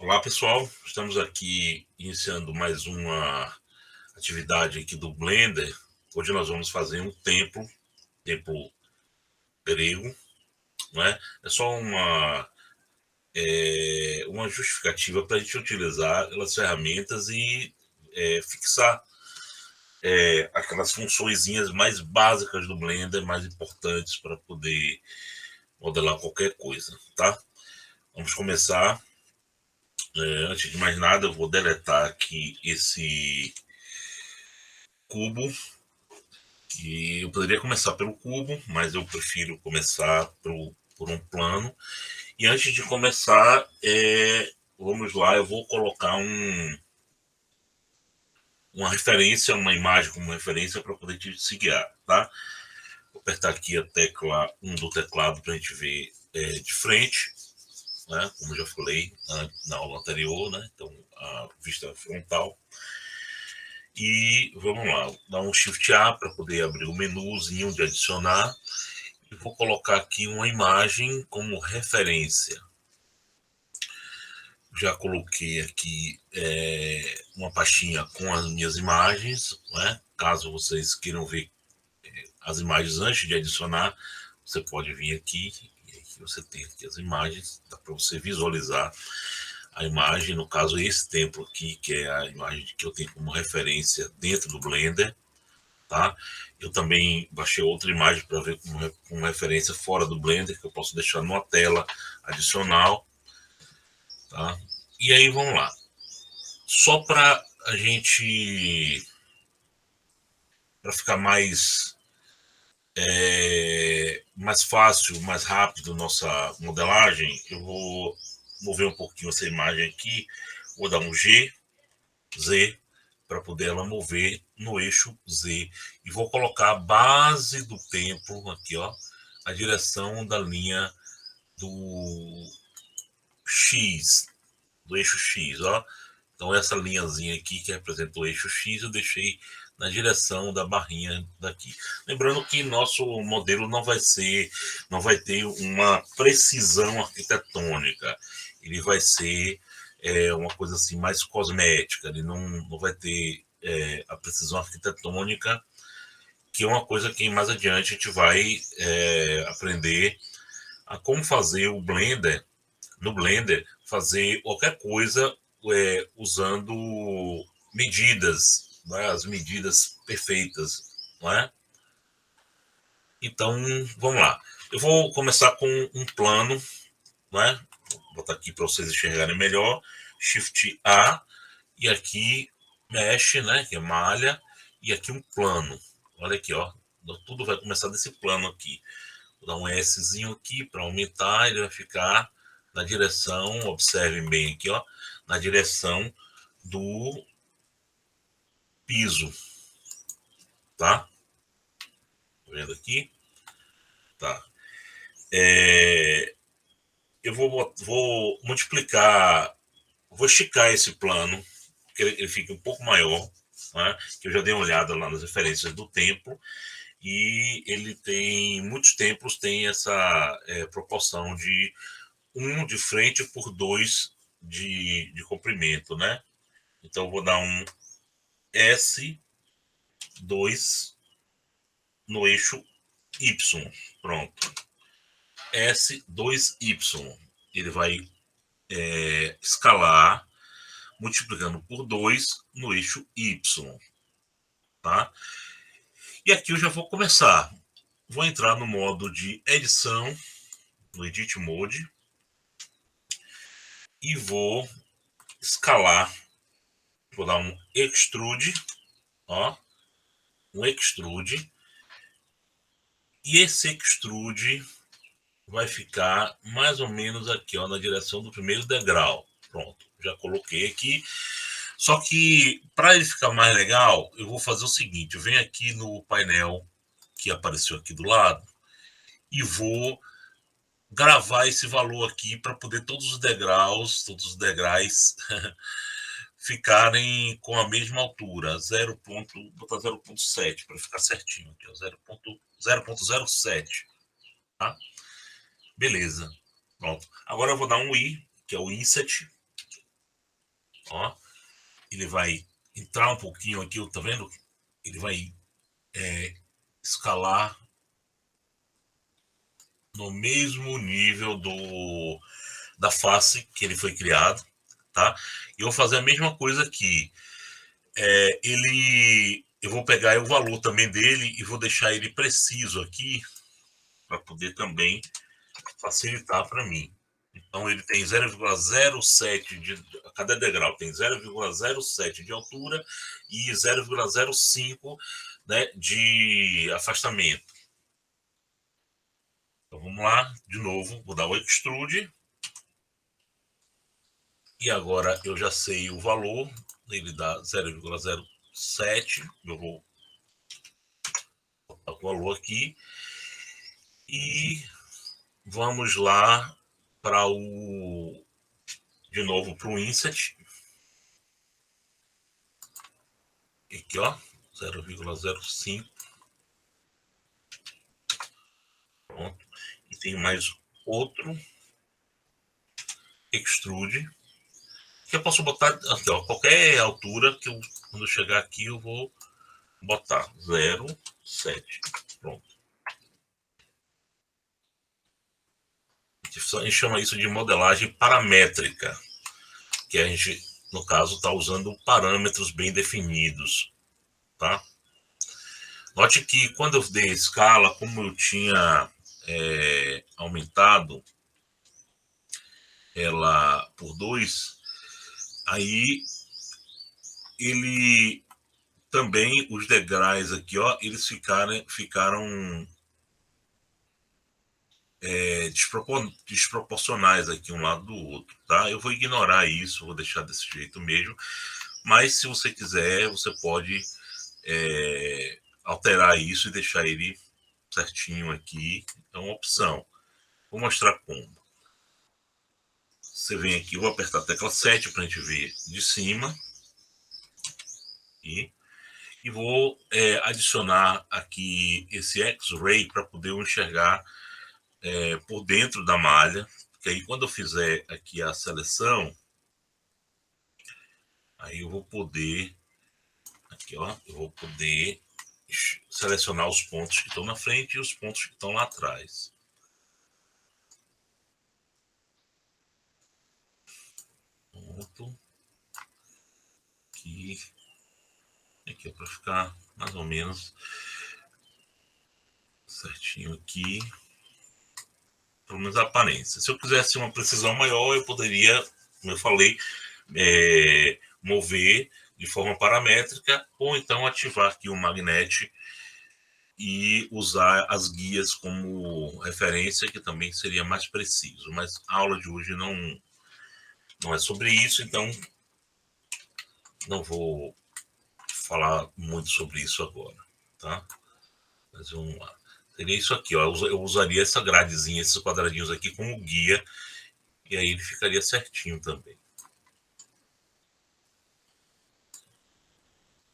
Olá pessoal, estamos aqui iniciando mais uma atividade aqui do Blender. Hoje nós vamos fazer um templo grego, não é? É só uma justificativa para a gente utilizar as ferramentas e fixar aquelas funçõezinhas mais básicas do Blender, mais importantes para poder modelar qualquer coisa, tá? Vamos começar. Antes de mais nada, eu vou deletar aqui esse cubo, que eu poderia começar pelo cubo, mas eu prefiro começar por um plano. E antes de começar, vamos lá, eu vou colocar uma referência, uma imagem como referência para poder te guiar, tá? Vou apertar aqui a tecla 1 do teclado para a gente ver de frente, né? Como eu já falei na aula anterior, né? Então, a vista frontal. E vamos lá, dar um Shift A para poder abrir o menuzinho de adicionar. E vou colocar aqui uma imagem como referência. Já coloquei aqui uma pastinha com as minhas imagens, né? Caso vocês queiram ver as imagens antes de adicionar, você pode vir aqui, e aqui você tem aqui as imagens, dá para você visualizar a imagem, no caso esse templo aqui, que é a imagem que eu tenho como referência dentro do Blender, tá? Eu também baixei outra imagem para ver como referência fora do Blender, que eu posso deixar numa tela adicional, tá? E aí vamos lá. Só para a gente, para ficar mais fácil, mais rápido nossa modelagem, eu vou mover um pouquinho essa imagem aqui, vou dar um G, Z, para poder ela mover no eixo Z. E vou colocar a base do templo aqui, ó, a direção da linha do X, do eixo X, ó. Então essa linhazinha aqui que representa o eixo X, eu deixei na direção da barrinha daqui. Lembrando que nosso modelo não vai ter uma precisão arquitetônica. Ele vai ser uma coisa assim mais cosmética. Ele não vai ter a precisão arquitetônica, que é uma coisa que mais adiante a gente vai aprender a como fazer o Blender, no Blender, fazer qualquer coisa usando medidas, né? As medidas perfeitas, não é? Então, vamos lá. Eu vou começar com um plano, né? Vou botar aqui para vocês enxergarem melhor. Shift A, e aqui mexe, né? Que é malha, e aqui um plano. Olha aqui, ó. Tudo vai começar desse plano aqui. Vou dar um Szinho aqui para aumentar, ele vai ficar na direção, observem bem aqui, ó, na direção do piso, tá? Tá vendo aqui? Tá. Eu vou multiplicar, vou esticar esse plano, que ele fique um pouco maior, né? Que eu já dei uma olhada lá nas referências do templo, e ele tem, muitos templos têm essa proporção de 1 de frente por 2 de comprimento, né? Então eu vou dar um S2 no eixo Y. Pronto. S2Y. Ele vai escalar multiplicando por 2 no eixo Y. Tá? E aqui eu já vou começar. Vou entrar no modo de edição, no Edit Mode, e vou escalar. Vou dar um Extrude, ó, um Extrude, e esse Extrude vai ficar mais ou menos aqui, ó, na direção do primeiro degrau. Pronto, já coloquei aqui. Só que para ele ficar mais legal, eu vou fazer o seguinte: eu venho aqui no painel que apareceu aqui do lado e vou gravar esse valor aqui para poder todos os degraus ficarem com a mesma altura, 0.7 para ficar certinho aqui, 0.07, tá? Beleza. Pronto. Agora eu vou dar um I, que é o Inset, Ó, ele vai entrar um pouquinho aqui, tá vendo? Ele vai escalar no mesmo nível da face que ele foi criado, tá? E eu vou fazer a mesma coisa aqui. Eu vou pegar o valor também dele e vou deixar ele preciso aqui para poder também facilitar para mim. Então ele tem 0,07 de cada degrau tem 0,07 de altura e 0,05, né, de afastamento. Então vamos lá, de novo, vou dar o extrude. E agora eu já sei o valor, ele dá 0,07, eu vou botar o valor aqui. E vamos lá para de novo para o inset. Aqui, ó, 0,05. Pronto. E tem mais outro extrude que eu posso botar aqui, ó, qualquer altura que eu, quando eu chegar aqui, eu vou botar 0,7. Pronto. A gente chama isso de modelagem paramétrica, que a gente, no caso, está usando parâmetros bem definidos, tá? Note que quando eu dei a escala, como eu tinha aumentado ela por 2, aí ele também, os degraus aqui, ó, eles ficaram desproporcionais aqui um lado do outro, tá? Eu vou ignorar isso, vou deixar desse jeito mesmo, mas se você quiser, você pode alterar isso e deixar ele certinho aqui, é uma opção. Vou mostrar como. Você vem aqui, eu vou apertar a tecla 7 para a gente ver de cima. E vou adicionar aqui esse X-Ray para poder enxergar por dentro da malha. Que aí quando eu fizer aqui a seleção, aí eu vou poder, aqui ó, eu vou poder selecionar os pontos que estão na frente e os pontos que estão lá atrás. Ponto. Aqui para ficar mais ou menos certinho aqui, pelo menos a aparência. Se eu quisesse uma precisão maior, eu poderia, como eu falei, mover de forma paramétrica ou então ativar aqui o magnet e usar as guias como referência, que também seria mais preciso. Mas a aula de hoje não é sobre isso, então não vou falar muito sobre isso agora, tá? Mas vamos lá. Seria isso aqui, ó. Eu usaria essa gradezinha, esses quadradinhos aqui como guia, e aí ele ficaria certinho também.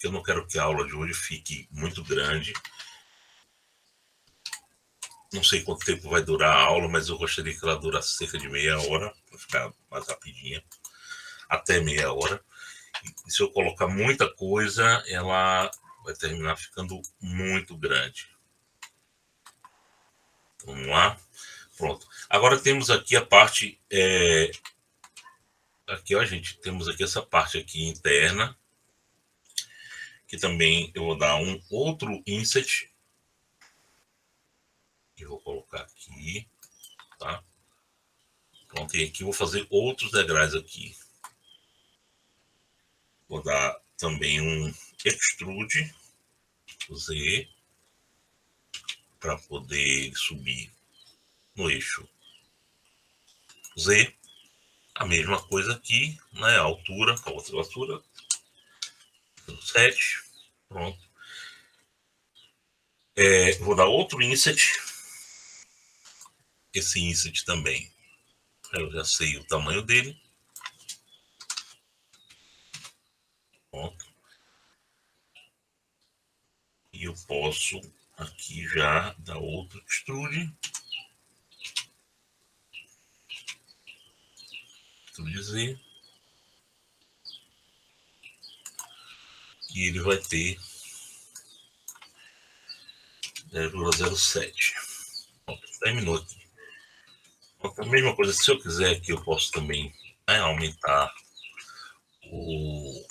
Eu não quero que a aula de hoje fique muito grande. Não sei quanto tempo vai durar a aula, mas eu gostaria que ela durasse cerca de meia hora, para ficar mais rapidinha, até meia hora. E se eu colocar muita coisa, ela vai terminar ficando muito grande. Vamos lá. Pronto. Agora temos aqui a parte... aqui, ó, gente, temos aqui essa parte aqui interna, que também eu vou dar um outro inset. Que eu vou colocar aqui, tá? Pronto, e aqui eu vou fazer outros degraus aqui. Vou dar também um extrude Z para poder subir no eixo Z. A mesma coisa aqui, né? A altura, com a outra altura. 7. Pronto. Vou dar outro inset. Esse inset também. Eu já sei o tamanho dele. Pronto. E eu posso aqui já dar outro extrude. Extrude Z. e ele vai ter 0,07. Terminou aqui. A mesma coisa, se eu quiser aqui, eu posso também aumentar o...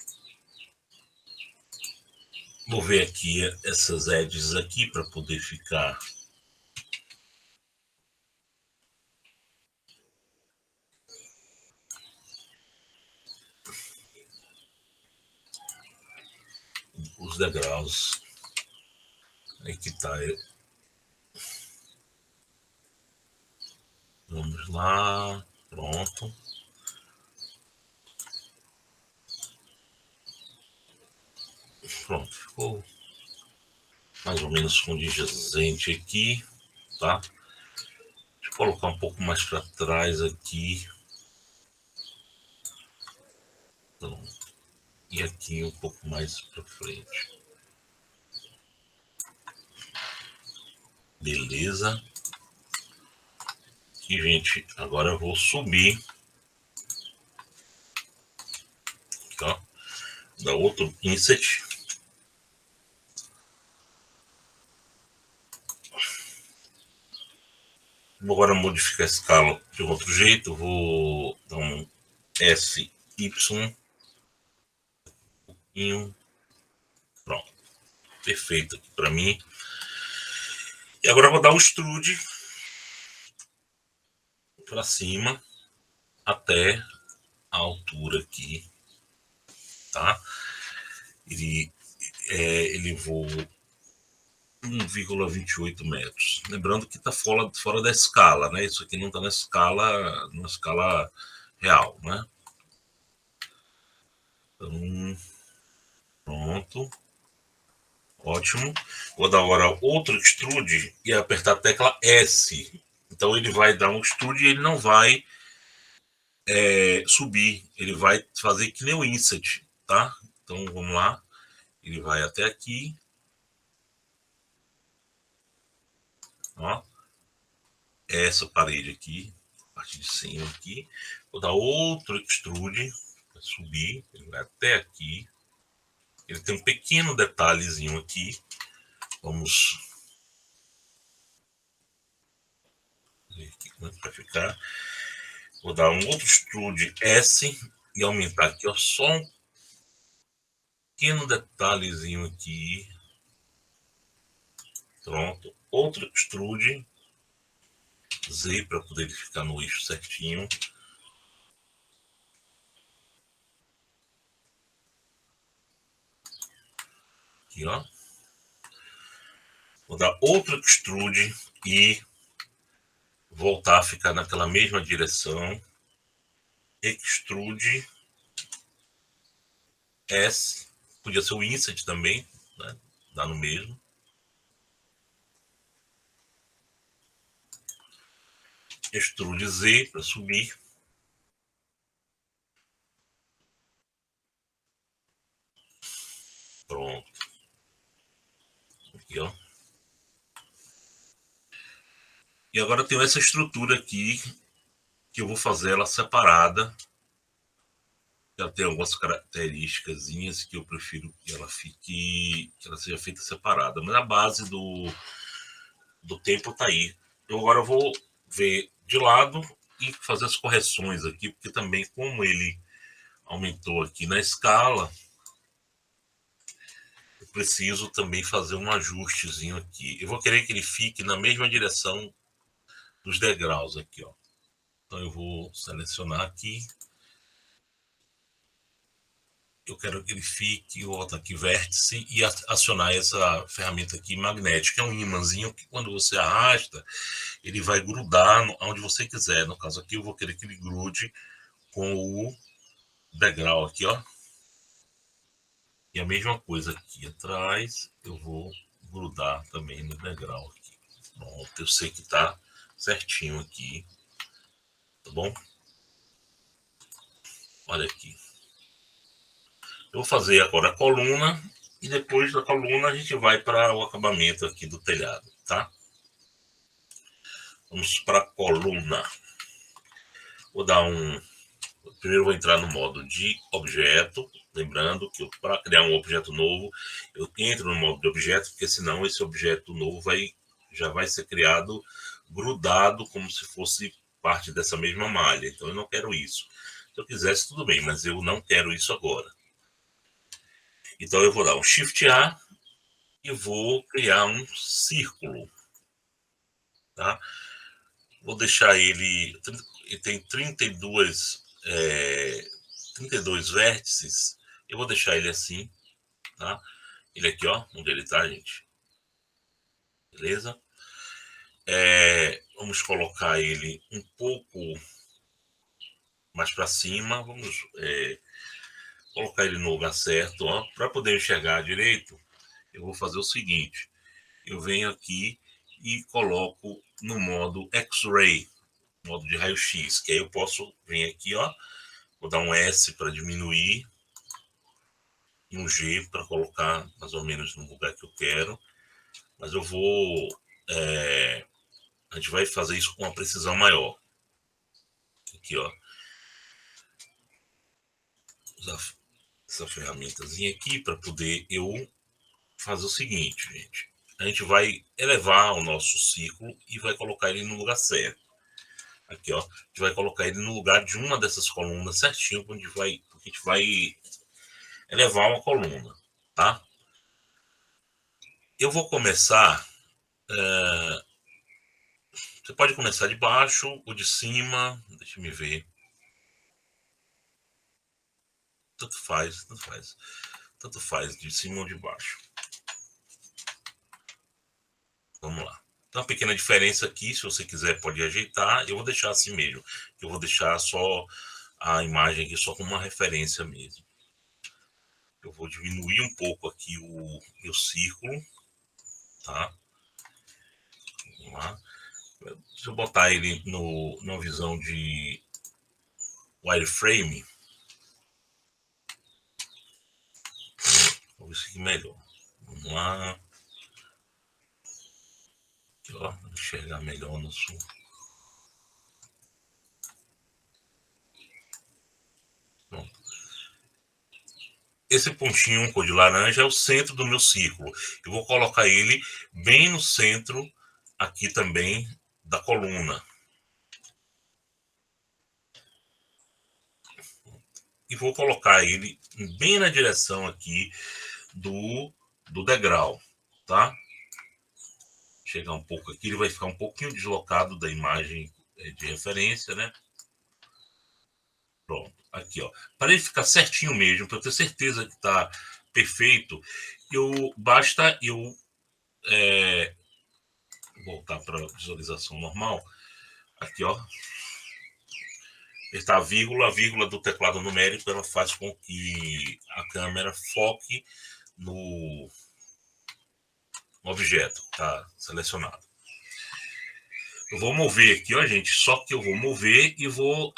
mover aqui essas edges aqui para poder ficar os degraus. Aí que tá. Vamos lá. Pronto. Pronto, ficou mais ou menos condizente aqui, tá? Deixa eu colocar um pouco mais para trás aqui. Pronto. E aqui um pouco mais para frente. Beleza. E, gente, agora eu vou subir. Aqui, ó. Dar outro inset. Vou agora modificar a escala de outro jeito. Vou dar um SY. Pronto. Perfeito aqui para mim. E agora eu vou dar um extrude para cima até a altura aqui, tá? Ele voa 1,28 metros. Lembrando que está fora da escala, né? Isso aqui não está na escala real, né? Então, pronto. Ótimo. Vou dar agora outro extrude e apertar a tecla S. Então ele vai dar um extrude e ele não vai subir. Ele vai fazer que nem o inset, tá? Então vamos lá. Ele vai até aqui. Ó. Essa parede aqui, a parte de cima aqui. Vou dar outro extrude para subir. Ele vai até aqui. Ele tem um pequeno detalhezinho aqui. Vamos ver aqui como é que vai ficar. Vou dar um outro extrude S e aumentar aqui, ó, só um pequeno detalhezinho aqui. Pronto. Outro extrude Z para poder ficar no eixo certinho. Aqui, ó. Vou dar outro extrude e voltar a ficar naquela mesma direção. Extrude S. Podia ser o inset também, né? Dá no mesmo. Extrude Z para subir. Pronto. Aqui, ó. E agora eu tenho essa estrutura aqui, que eu vou fazer ela separada. Ela tem algumas características que eu prefiro que ela seja feita separada. Mas a base do tempo tá aí. Eu agora vou ver de lado e fazer as correções aqui, porque também, como ele aumentou aqui na escala, eu preciso também fazer um ajustezinho aqui. Eu vou querer que ele fique na mesma direção dos degraus aqui, ó. Então eu vou selecionar aqui. Eu quero que ele fique, vou botar aqui vértice e acionar essa ferramenta aqui magnética. É um imãzinho que quando você arrasta, ele vai grudar onde você quiser. No caso aqui eu vou querer que ele grude com o degrau aqui, ó. E a mesma coisa aqui atrás, eu vou grudar também no degrau aqui. Pronto, eu sei que tá certinho aqui, tá bom? Olha aqui. Eu vou fazer agora a coluna e depois da coluna a gente vai para o acabamento aqui do telhado, tá? Vamos para a coluna. Vou dar um Primeiro eu vou entrar no modo de objeto, lembrando que para criar um objeto novo, eu entro no modo de objeto, porque senão esse objeto novo já vai ser criado grudado como se fosse parte dessa mesma malha. Então eu não quero isso. Se eu quisesse, tudo bem, mas eu não quero isso agora. Então eu vou dar um Shift A e vou criar um círculo. Tá? Vou deixar ele tem 32 vértices. Eu vou deixar ele assim, tá? Ele aqui, ó, onde ele tá, gente. Beleza? Vamos colocar ele um pouco mais para cima. Vamos colocar ele no lugar certo, ó. Para poder enxergar direito, eu vou fazer o seguinte. Eu venho aqui e coloco no modo X-Ray, modo de raio-x, que aí eu posso vir aqui, ó, vou dar um S para diminuir e um G para colocar mais ou menos no lugar que eu quero, mas eu vou, a gente vai fazer isso com uma precisão maior. Aqui, ó, usar essa ferramentazinha aqui para poder eu fazer o seguinte, gente. A gente vai elevar o nosso círculo e vai colocar ele no lugar certo. Aqui, ó, a gente vai colocar ele no lugar de uma dessas colunas certinho, onde a gente vai elevar uma coluna, tá? Eu vou começar. Você pode começar de baixo ou de cima. Deixa eu me ver. Tanto faz, tanto faz. Tanto faz, de cima ou de baixo. Vamos lá. Tem uma pequena diferença aqui, se você quiser pode ajeitar. Eu vou deixar assim mesmo. Eu vou deixar só a imagem aqui só como uma referência mesmo. Eu vou diminuir um pouco aqui o círculo, tá? Vamos lá. Se eu botar ele numa visão de wireframe, vou ver se aqui melhor. Vamos lá. Aqui, ó, enxergar melhor no som. Pronto. Esse pontinho cor de laranja é o centro do meu círculo. Eu vou colocar ele bem no centro aqui também da coluna. E vou colocar ele bem na direção aqui do degrau, tá? Chegar um pouco aqui, ele vai ficar um pouquinho deslocado da imagem de referência, né? Pronto, aqui, ó. Para ele ficar certinho mesmo, para eu ter certeza que está perfeito, basta eu voltar para a visualização normal. Aqui, ó. Está a vírgula do teclado numérico, ela faz com que a câmera foque no objeto que está selecionado. Eu vou mover aqui, ó, gente, só que eu vou mover e vou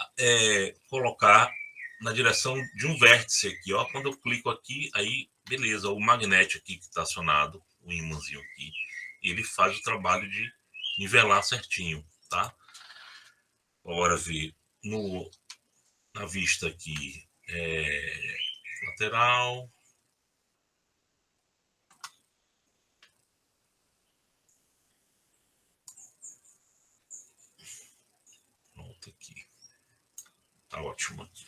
colocar na direção de um vértice aqui, ó. Quando eu clico aqui, aí, beleza, o magnete aqui que está acionado, o ímãzinho aqui, ele faz o trabalho de nivelar certinho, tá? Agora ver na vista aqui, lateral. Pronto aqui. Tá ótimo aqui.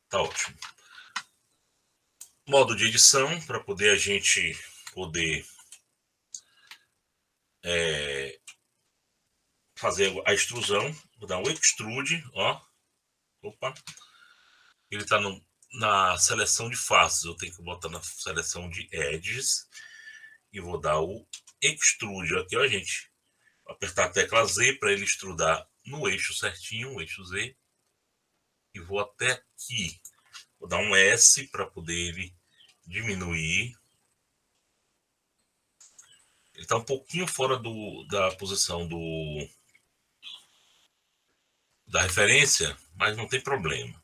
Tá ótimo. Modo de edição, para poder a gente fazer a extrusão. Vou dar um extrude, ó. Opa. Ele está na seleção de faces. Eu tenho que botar na seleção de edges. E vou dar o extrude aqui, ó, gente. Vou apertar a tecla Z para ele extrudar no eixo certinho, o eixo Z. E vou até aqui. Vou dar um S para poder ele diminuir. Ele está um pouquinho fora da posição da referência, mas não tem problema.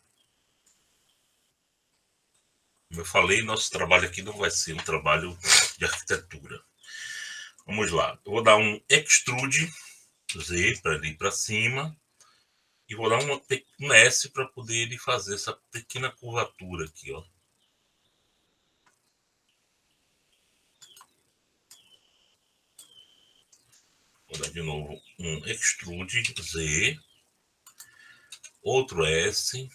Como eu falei, nosso trabalho aqui não vai ser um trabalho de arquitetura. Vamos lá. Eu vou dar um extrude Z para ir para cima E vou dar um S para poder ele fazer essa pequena curvatura aqui, ó. Vou dar de novo um extrude Z, outro S,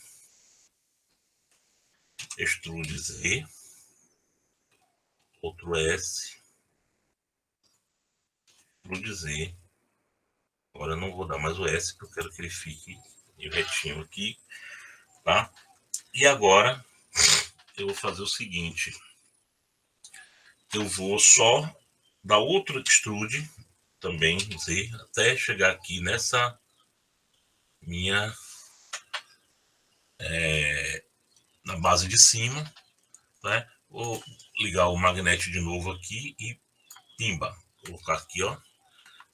extrude Z, outro S, extrude Z. Agora eu não vou dar mais o S, porque eu quero que ele fique retinho aqui, tá? E agora eu vou fazer o seguinte: eu vou só dar outro extrude, também Z, até chegar aqui nessa minha na base de cima, né? Vou ligar o magnete de novo aqui e pimba, colocar aqui, ó.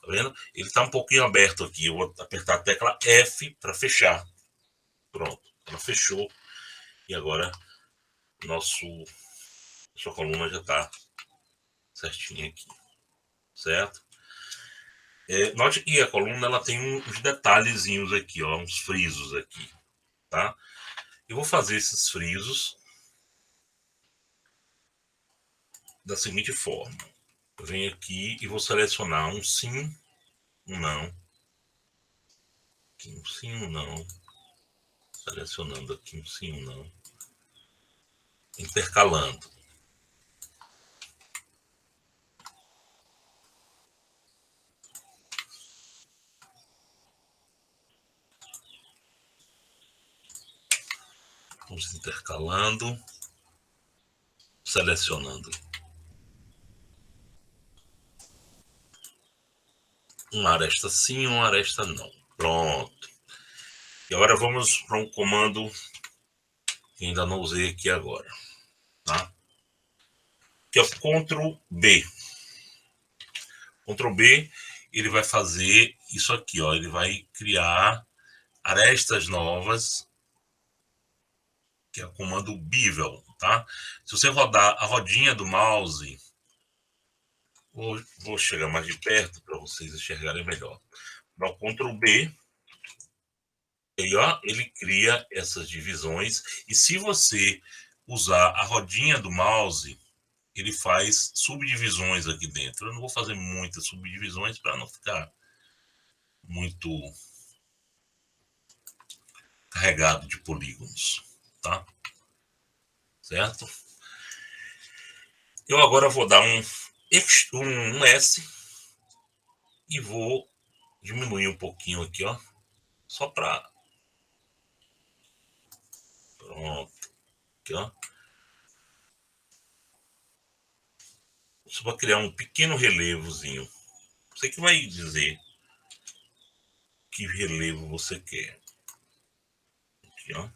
Tá vendo? Ele tá um pouquinho aberto aqui. Eu vou apertar a tecla F para fechar. Pronto, ela fechou. E agora sua coluna já tá certinha aqui, certo? Note que a coluna ela tem uns detalhezinhos aqui, ó, uns frisos aqui, tá? Eu vou fazer esses frisos da seguinte forma: eu venho aqui e vou selecionar um sim, um não, aqui um sim, um não, selecionando aqui um sim, um não, intercalando. Vamos intercalando, selecionando uma aresta sim, uma aresta não. Pronto. E agora vamos para um comando que ainda não usei aqui agora, tá? Que é o Ctrl B. Ctrl B, ele vai fazer isso aqui, ó. Ele vai criar arestas novas, que é o comando Bevel, tá? Se você rodar a rodinha do mouse, vou chegar mais de perto para vocês enxergarem melhor. Dá o Ctrl B, e aí, ó, ele cria essas divisões, e se você usar a rodinha do mouse, ele faz subdivisões aqui dentro. Eu não vou fazer muitas subdivisões para não ficar muito carregado de polígonos, tá? Certo? Eu agora vou dar um S e vou diminuir um pouquinho aqui, ó, só para pronto, aqui, ó, só para criar um pequeno relevozinho. Você que vai dizer que relevo você quer. Aqui, ó.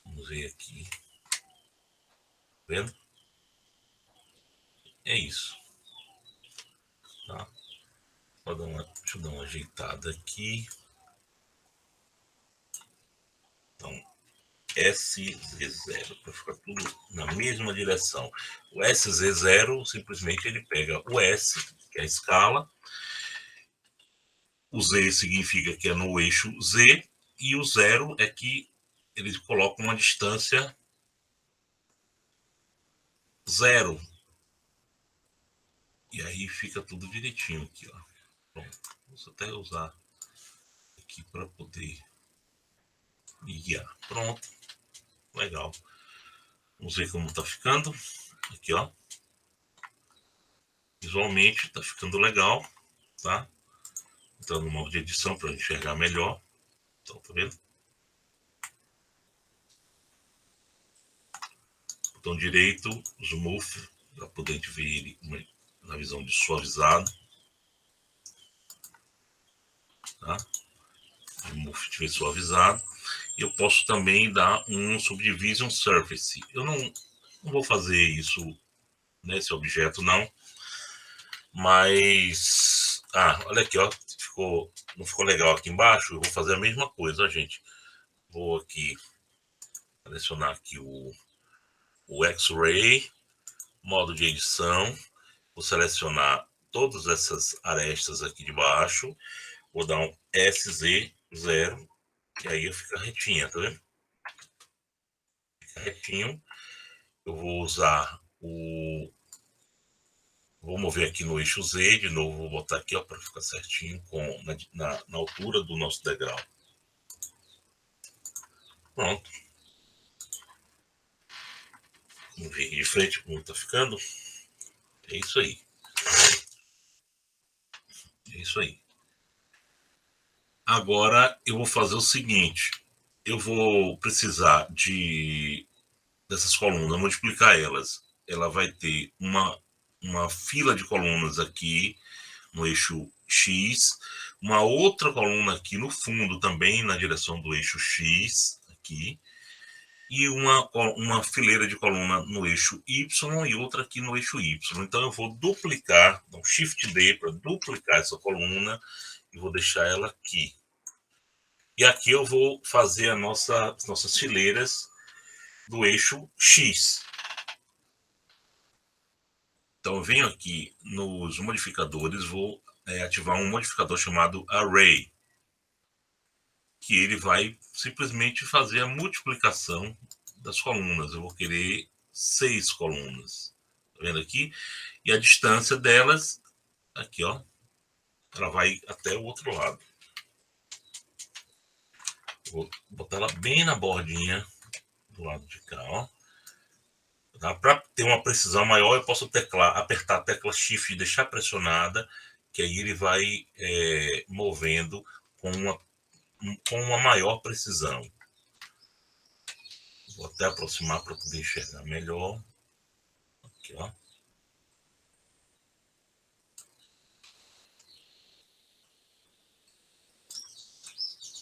Vamos ver aqui. Tá vendo? É isso. Tá? Deixa eu dar uma ajeitada aqui. Então, SZ0, para ficar tudo na mesma direção. O SZ0, simplesmente ele pega o S, que é a escala, o Z significa que é no eixo Z, e o 0 é que ele coloca uma distância 0. E aí fica tudo direitinho aqui, ó. Pronto. Vou até usar aqui para poder me guiar. Pronto. Legal. Vamos ver como tá ficando. Aqui, ó. Visualmente tá ficando legal, tá? Entrando no modo de edição para enxergar melhor. Então, tá vendo? Botão direito, Smooth, para poder ver ele na visão de suavizado. Tá? Smooth suavizado. E eu posso também dar um Subdivision Surface. Eu não vou fazer isso nesse objeto, não. Mas... olha aqui, ó. Não ficou legal aqui embaixo? Eu vou fazer a mesma coisa, gente. Vou aqui selecionar aqui o X-Ray, modo de edição. Vou selecionar todas essas arestas aqui de baixo. Vou dar um SZ 0, e aí fica retinha, tá vendo? Fica retinho. Eu vou usar o... Vou mover aqui no eixo Z, de novo vou botar aqui, ó, para ficar certinho na altura do nosso degrau. Pronto. Vamos ver de frente como tá ficando. É isso aí. É isso aí. Agora eu vou fazer o seguinte. Eu vou precisar dessas colunas, multiplicar elas. Ela vai ter uma fila de colunas aqui no eixo X, uma outra coluna aqui no fundo também na direção do eixo X, aqui, e uma fileira de coluna no eixo Y e outra aqui no eixo Y. Então eu vou duplicar, então Shift D para duplicar essa coluna e vou deixar ela aqui. E aqui eu vou fazer as nossas fileiras do eixo X. Então eu venho aqui nos modificadores, vou ativar um modificador chamado Array, que ele vai simplesmente fazer a multiplicação das colunas. Eu vou querer 6 colunas. Tá vendo aqui? E a distância delas, aqui, ó, ela vai até o outro lado. Vou botar ela bem na bordinha do lado de cá, ó. Para ter uma precisão maior, eu posso apertar a tecla Shift e deixar pressionada, que aí ele vai movendo com uma maior precisão. Vou até aproximar para poder enxergar melhor. Aqui, ó.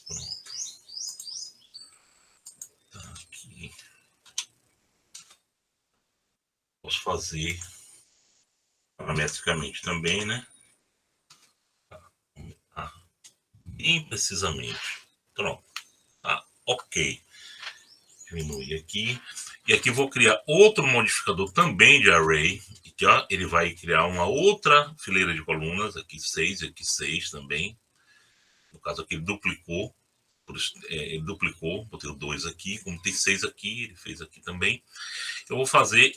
Pronto. Tá aqui. Posso fazer parametricamente também, né? Bem precisamente. Pronto. Tá, ok. Diminuir aqui. E aqui vou criar outro modificador também de array. Aqui, ó, ele vai criar uma outra fileira de colunas. Aqui 6 e aqui 6 também. No caso aqui ele duplicou. Ele duplicou. Botei o 2 aqui. Como tem 6 aqui, ele fez aqui também. Eu vou fazer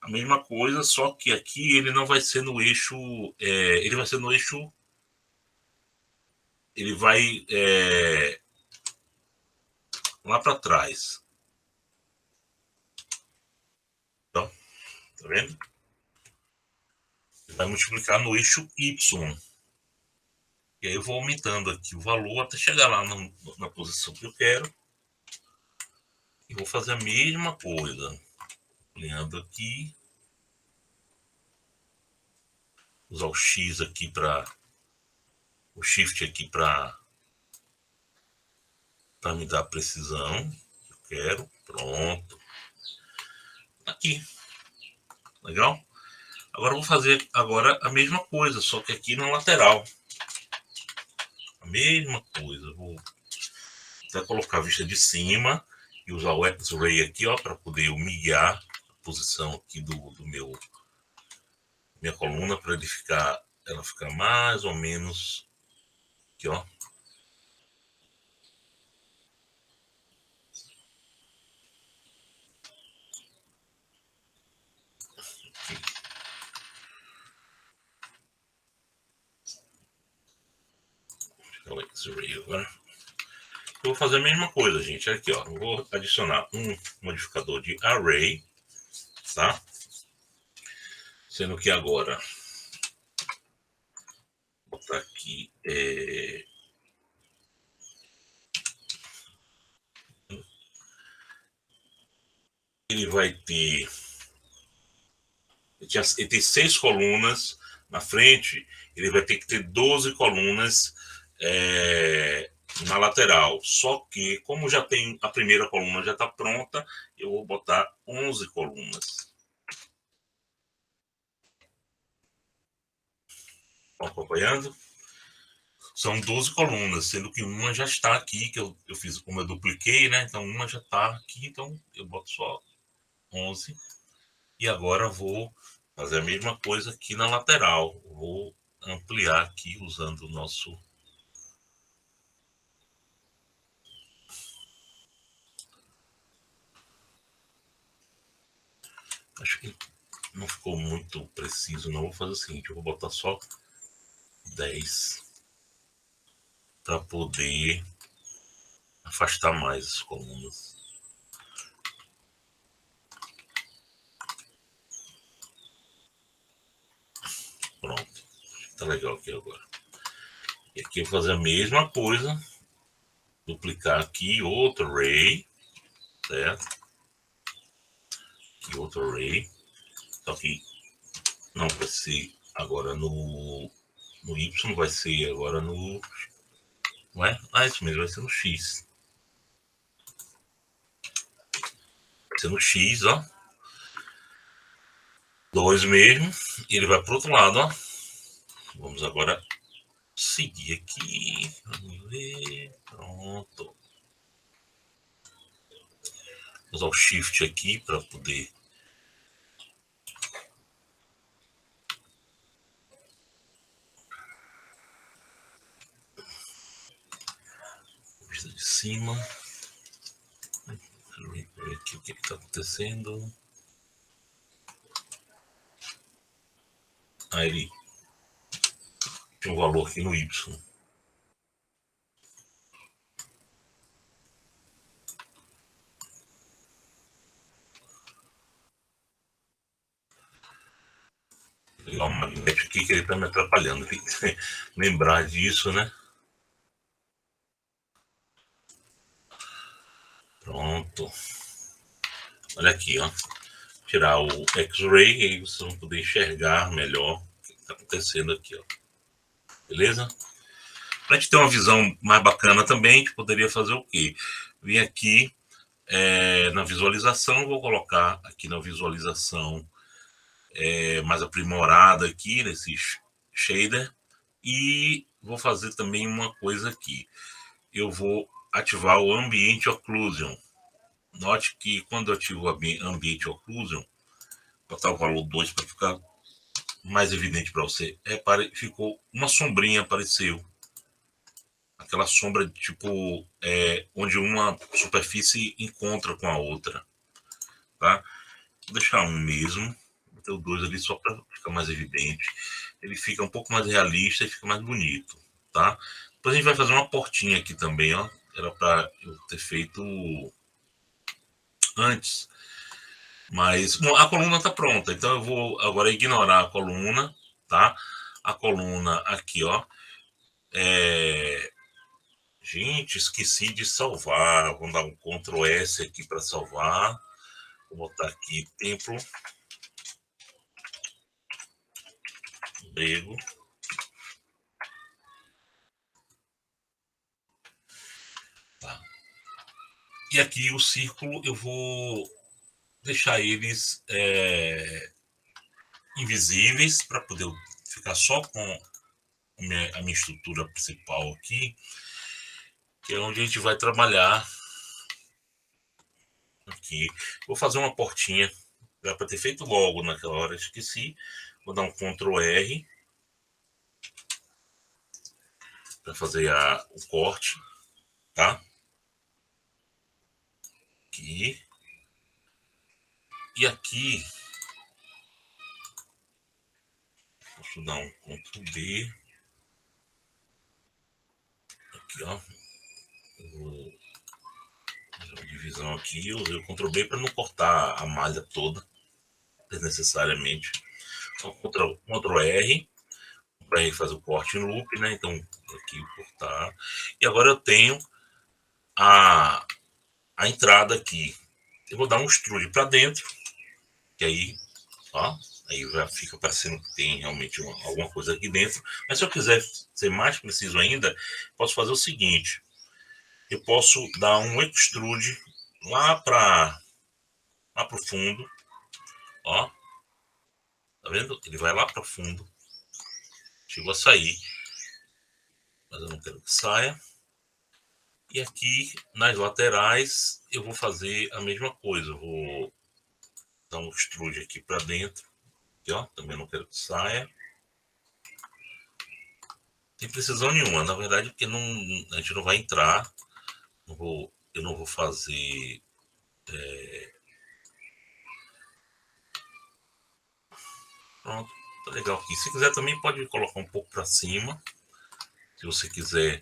a mesma coisa, só que aqui ele não vai ser no eixo. Ele vai ser no eixo. Ele vai lá para trás. Então, tá vendo? Ele vai multiplicar no eixo Y. E aí eu vou aumentando aqui o valor até chegar lá na posição que eu quero. E vou fazer a mesma coisa. Ampliando aqui. Usar o X aqui para... O Shift aqui para me dar a precisão que eu quero. Pronto. Aqui. Legal? Agora eu vou fazer a mesma coisa, só que aqui na lateral. A mesma coisa. Vou até colocar a vista de cima e usar o X-Ray aqui, ó, para poder me guiar a posição aqui do minha coluna, para ela ficar mais ou menos aqui, ó. O X-Ray agora. Eu vou fazer a mesma coisa, gente. Aqui, ó. Eu vou adicionar um modificador de array, tá? Sendo que agora vou botar aqui ele vai ter... Ele tem 6 colunas na frente, ele vai ter que ter 12 colunas na lateral. Só que, como já tem a primeira coluna já está pronta, eu vou botar 11 colunas. Estão acompanhando? São 12 colunas, sendo que uma já está aqui, que eu fiz, como eu dupliquei, né? Então uma já está aqui, então eu boto só 11. E agora vou fazer a mesma coisa aqui na lateral. Vou ampliar aqui usando o nosso Acho que não ficou muito preciso, não. Vou fazer o seguinte, eu vou botar só 10 para poder afastar mais as colunas. Pronto, tá legal aqui agora. E aqui eu vou fazer a mesma coisa, duplicar aqui outro array, certo? Aqui outro array, só que não vai ser agora no Y, vai ser agora no... Não é? Ah, isso mesmo, vai ser no X. Vai ser no X, ó. 2 mesmo, e ele vai para o outro lado, ó. Vamos agora seguir aqui. Vamos ver. Pronto. Vou usar o Shift aqui para poder... Vista de cima. Ver aqui o que está acontecendo. Aí ele tem um valor aqui no Y. Vou ligar o magnético aqui que ele está me atrapalhando. Tem que lembrar disso, né? Pronto. Olha aqui, ó. Tirar o X-Ray e aí vocês vão poder enxergar melhor o que está acontecendo aqui, ó. Beleza? Para a gente ter uma visão mais bacana também, a gente poderia fazer o quê? Vim aqui na visualização, vou colocar aqui na visualização mais aprimorada aqui, nesse shader, e vou fazer também uma coisa aqui. Eu vou ativar o Ambient Occlusion. Note que quando eu ativo o Ambient Occlusion, vou botar o valor 2 para ficar mais evidente para você. Repare, ficou uma sombrinha, apareceu. Aquela sombra, tipo, onde uma superfície encontra com a outra. Tá? Vou deixar um mesmo. Vou ter o 2 ali só para ficar mais evidente. Ele fica um pouco mais realista e fica mais bonito. Tá? Depois a gente vai fazer uma portinha aqui também, ó. Era para eu ter feito antes. Mas bom, a coluna está pronta, então eu vou agora ignorar a coluna, tá? A coluna aqui, ó. Gente, esqueci de salvar. Vamos dar um Ctrl S aqui para salvar. Vou botar aqui templo grego. Tá. E aqui o círculo eu vou deixar eles invisíveis para poder ficar só com a minha estrutura principal aqui, que é onde a gente vai trabalhar aqui. Vou fazer uma portinha, já para ter feito logo naquela hora, esqueci. Vou dar um Ctrl R para fazer o corte, tá? Aqui. E aqui, posso dar um Ctrl B. Aqui, ó. Vou fazer uma divisão aqui. Eu usei o Ctrl B para não cortar a malha toda, desnecessariamente. Então, Ctrl R, para fazer o corte em loop, né? Então, aqui cortar. E agora eu tenho a entrada aqui. Eu vou dar um extrude para dentro, que aí, ó, aí já fica parecendo que tem realmente alguma coisa aqui dentro. Mas se eu quiser ser mais preciso ainda, posso fazer o seguinte: eu posso dar um extrude lá para o fundo, ó, tá vendo? Ele vai lá para o fundo, chegou a sair, mas eu não quero que saia. E aqui nas laterais eu vou fazer a mesma coisa, eu vou dar um extrude aqui para dentro, aqui, ó, também não quero que saia. Sem precisão nenhuma, na verdade, porque não, a gente não vai entrar, eu não vou fazer Pronto, tá legal aqui. Se quiser também pode colocar um pouco para cima. Se você quiser,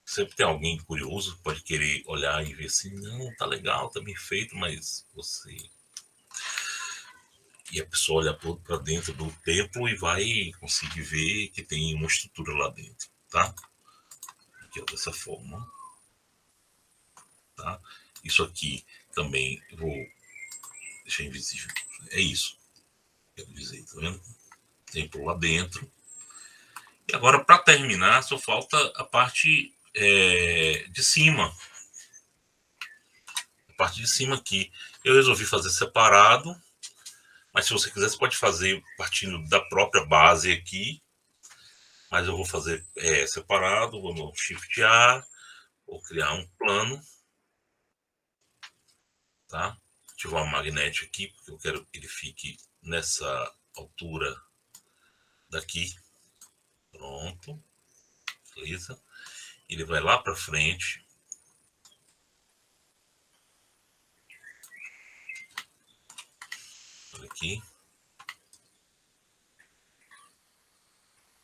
sempre tem alguém curioso, pode querer olhar e ver assim, não, tá legal, tá bem feito, mas você... E a pessoa olha para dentro do templo e vai conseguir ver que tem uma estrutura lá dentro, tá? Aqui, ó, dessa forma, tá? Isso aqui também eu vou deixar invisível. É isso, quero dizer, tá vendo? Templo lá dentro. E agora, para terminar, só falta a parte de cima. A parte de cima aqui. Eu resolvi fazer separado, mas se você quiser, você pode fazer partindo da própria base aqui. Mas eu vou fazer separado, vou no Shift A, vou criar um plano, tá? Ativar o magnético aqui, porque eu quero que ele fique nessa altura daqui. Pronto, beleza? Ele vai lá para frente. Olha aqui.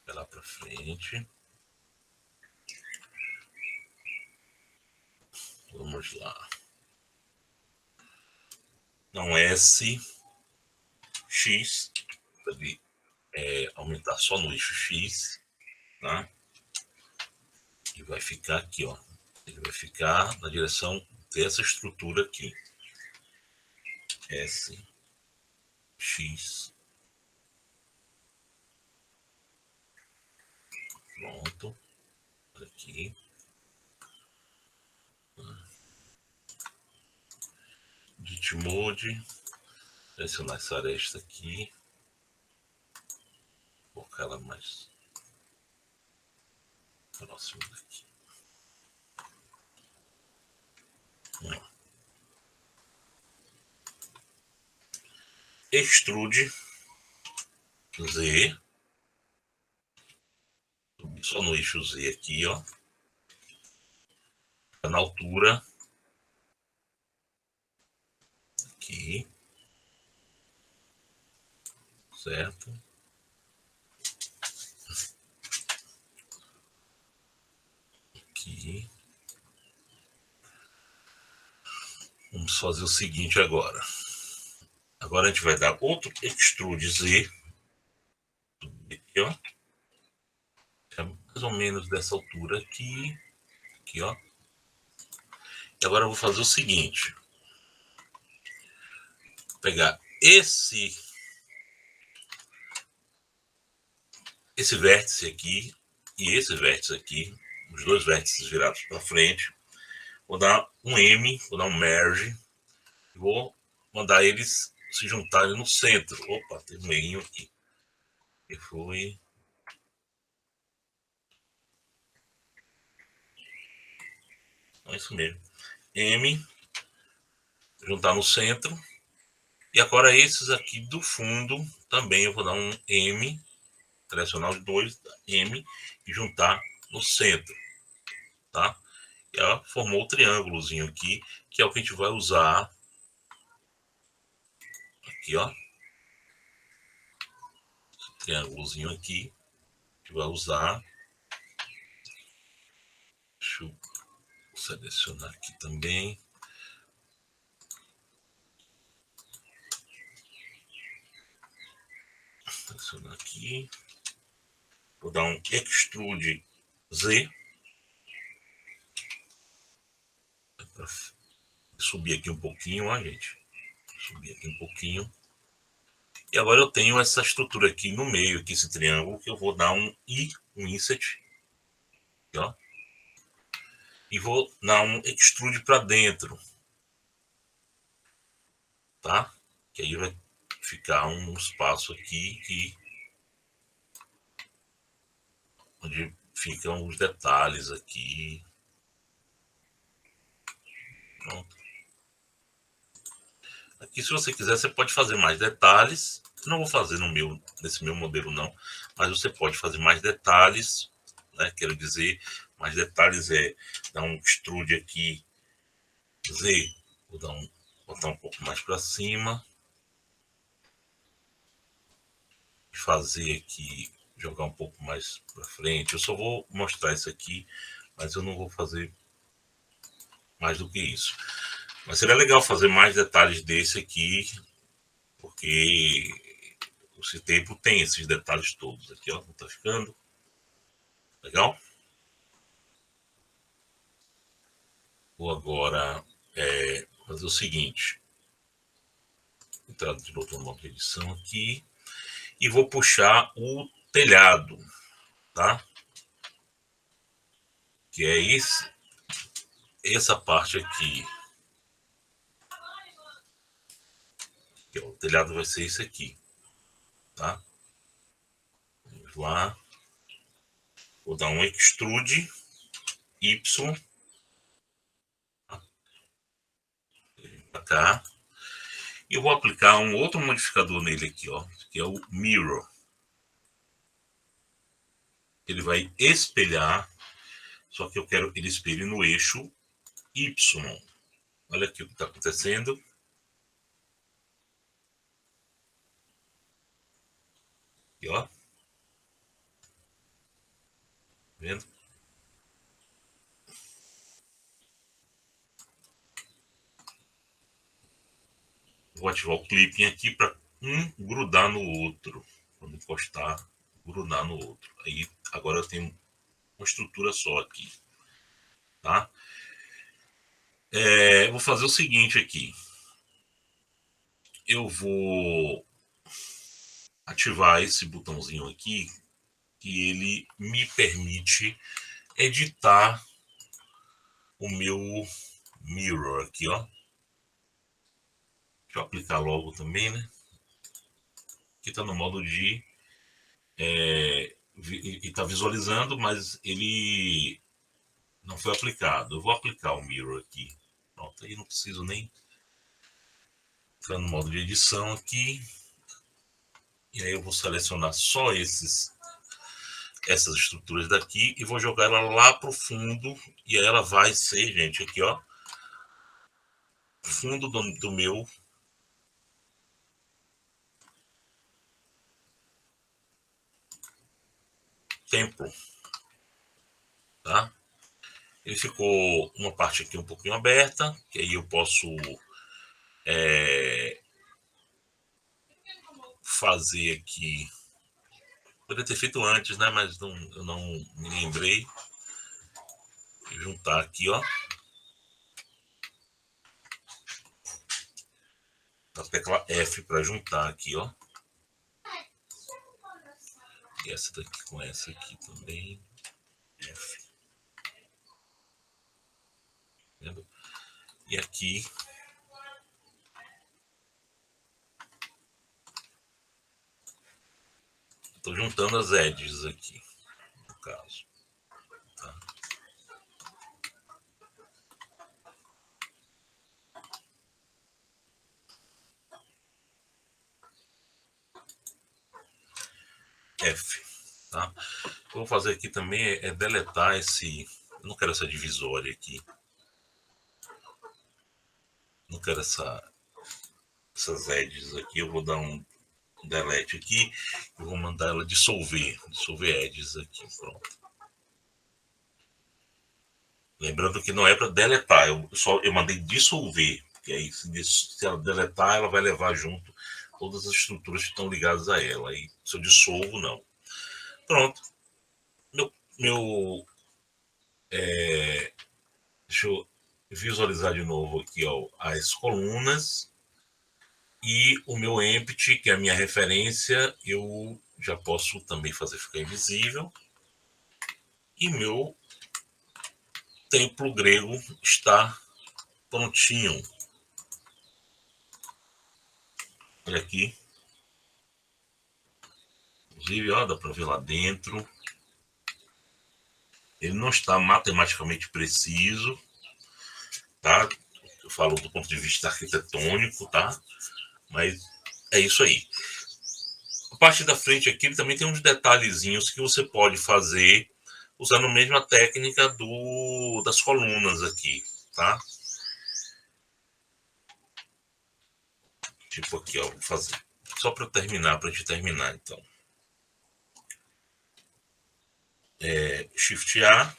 Vai lá para frente. Vamos lá. Não S, X, ele aumentar só no eixo X, tá? E vai ficar aqui, ó. Ele vai ficar na direção dessa estrutura aqui. S, X. Pronto. Aqui. Edit Mode. Selecionar essa aresta aqui. Colocar ela mais próximo daqui. Extrude Z. Só no eixo Z aqui, ó. Na altura. Aqui. Certo? Aqui. Vamos fazer o seguinte agora. Agora a gente vai dar outro extrude Z. Aqui, ó. É mais ou menos dessa altura aqui. Aqui, ó. E agora eu vou fazer o seguinte. Vou pegar esse vértice aqui e esse vértice aqui, os dois vértices virados para frente. Vou dar um M, vou dar um merge. Vou mandar eles se juntarem no centro. Opa, tem um errinho aqui. E foi. É isso mesmo. M, juntar no centro. E agora esses aqui do fundo também eu vou dar um M, selecionar os dois, M, e juntar no centro. Tá? E ela formou o triângulozinho aqui, que é o que a gente vai usar. Aqui, ó. Esse triângulozinho aqui, a gente vai usar. Deixa eu selecionar aqui também. Selecionar aqui. Vou dar um extrude Z. Para subir aqui um pouquinho, ó, gente. Subir aqui um pouquinho. E agora eu tenho essa estrutura aqui no meio, aqui, esse triângulo, que eu vou dar um I, um inset. Aqui, ó. E vou dar um extrude para dentro. Tá? Que aí vai ficar um espaço aqui que onde ficam os detalhes aqui. Pronto. Aqui, se você quiser, você pode fazer mais detalhes. Eu não vou fazer nesse meu modelo, não. Mas você pode fazer mais detalhes, né? Quero dizer, mais detalhes dar um extrude aqui. Z, vou botar um pouco mais para cima. fazer aqui, jogar um pouco mais para frente. Eu só vou mostrar isso aqui, mas eu não vou fazer mais do que isso. Mas seria legal fazer mais detalhes desse aqui, porque esse tempo tem esses detalhes todos aqui, ó. Não tá ficando legal? Vou agora fazer o seguinte. Entrar de novo no modo de edição aqui. E vou puxar o telhado, tá? Que é essa parte aqui. Que, ó, o telhado vai ser esse aqui, tá? Vamos lá. Vou dar um extrude Y para cá. E eu vou aplicar um outro modificador nele aqui, ó, que é o Mirror. Ele vai espelhar, só que eu quero que ele espelhe no eixo Y. Olha aqui o que está acontecendo. Aqui, ó. Vendo? Vou ativar o clipping aqui para um grudar no outro. Quando encostar, grudar no outro. Aí agora eu tenho uma estrutura só aqui, tá? Vou fazer o seguinte aqui. Eu vou ativar esse botãozinho aqui, que ele me permite editar o meu mirror aqui, ó. Deixa eu aplicar logo também, né? Aqui tá no modo de e tá visualizando, mas ele não foi aplicado. Eu vou aplicar o mirror aqui. Pronto, aí não preciso nem entrar no modo de edição aqui. E aí eu vou selecionar só essas estruturas daqui e vou jogar ela lá pro fundo. E aí ela vai ser, gente, aqui, ó, fundo do meu templo, tá? Ele ficou uma parte aqui um pouquinho aberta, que aí eu posso fazer aqui. Poderia ter feito antes, né? Mas eu não me lembrei. Juntar aqui, ó. A tecla F para juntar aqui, ó. E essa daqui com essa aqui também. F. Vendo? E aqui estou juntando as edges aqui, no caso. Tá? F. Tá? O que eu vou fazer aqui também é deletar esse. Eu não quero essa divisória aqui. Não quero essas edges aqui. Eu vou dar um delete aqui. Eu vou mandar ela dissolver edges aqui. Pronto. Lembrando que não é para deletar. Eu mandei dissolver. Porque aí, se ela deletar, ela vai levar junto todas as estruturas que estão ligadas a ela. Aí, se eu dissolvo, não. Pronto. Deixa eu visualizar de novo aqui, ó, as colunas e o meu empty, que é a minha referência, eu já posso também fazer ficar invisível. E meu templo grego está prontinho. Olha aqui. Inclusive, ó, dá para ver lá dentro. Ele não está matematicamente preciso, tá? Eu falo do ponto de vista arquitetônico, tá? Mas é isso aí. A parte da frente aqui também tem uns detalhezinhos que você pode fazer usando a mesma técnica das colunas aqui, tá? Tipo aqui, ó, vou fazer. Só para terminar, para a gente terminar, então. Shift A,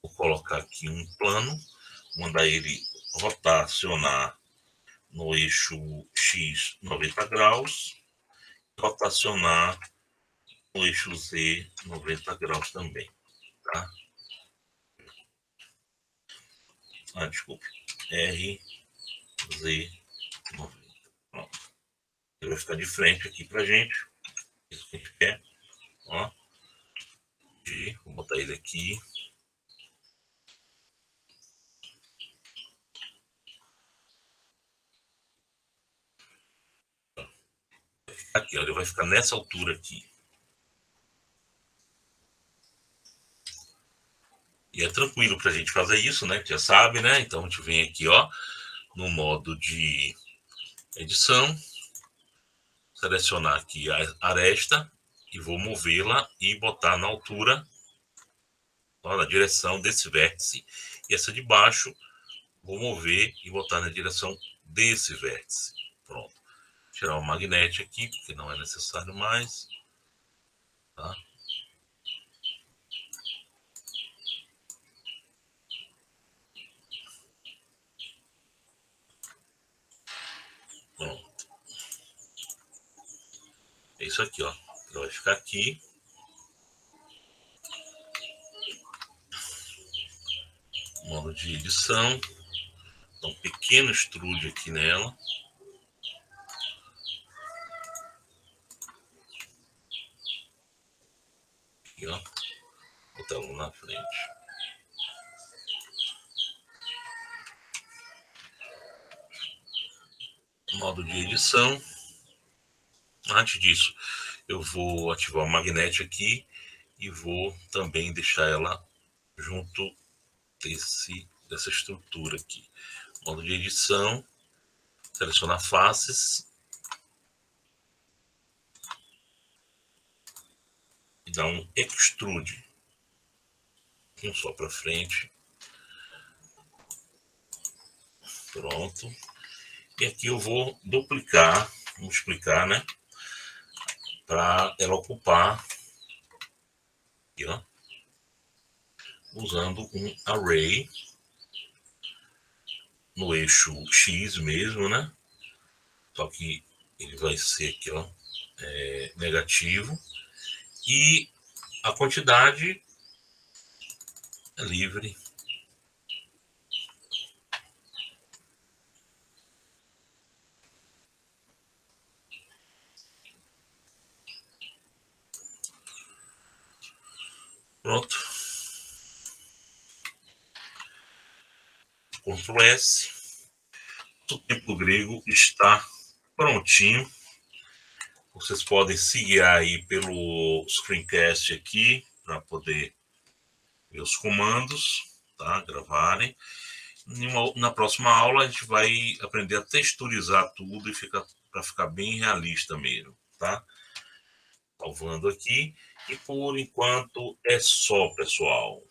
vou colocar aqui um plano, mandar ele rotacionar no eixo X 90 graus, rotacionar no eixo Z 90 graus também, tá? Desculpe, R, Z, 90. Pronto. Ele vai ficar de frente aqui pra gente. Isso que a gente quer. Ó. Vou botar ele aqui. Aqui, ó, ele vai ficar nessa altura aqui. E é tranquilo para a gente fazer isso, né? Já sabe, né? Então a gente vem aqui, ó, no modo de edição, selecionar aqui a aresta e vou movê-la e botar na altura, ó, na direção desse vértice. E essa de baixo, vou mover e botar na direção desse vértice. Pronto. Tirar o magnete aqui, porque não é necessário mais. Tá? Pronto. É isso aqui, ó. Ele vai ficar aqui. Modo de edição. Dá um pequeno extrude aqui nela. Aqui, ó. Botar ela na frente. Modo de edição. Antes disso, eu vou ativar o magnete aqui e vou também deixar ela junto dessa estrutura aqui. Modo de edição, selecionar faces e dar um extrude. Um só para frente. Pronto. E aqui eu vou duplicar, multiplicar, né? Para ela ocupar aqui, ó, usando um array no eixo X mesmo, né? Só que ele vai ser aqui, ó, negativo. E a quantidade é livre. Pronto. Ctrl S. O tempo grego está prontinho. Vocês podem seguir aí pelo screencast aqui para poder ver os comandos, tá? Gravarem. Na próxima aula a gente vai aprender a texturizar tudo e para ficar bem realista mesmo, tá? Salvando aqui. E por enquanto é só, pessoal.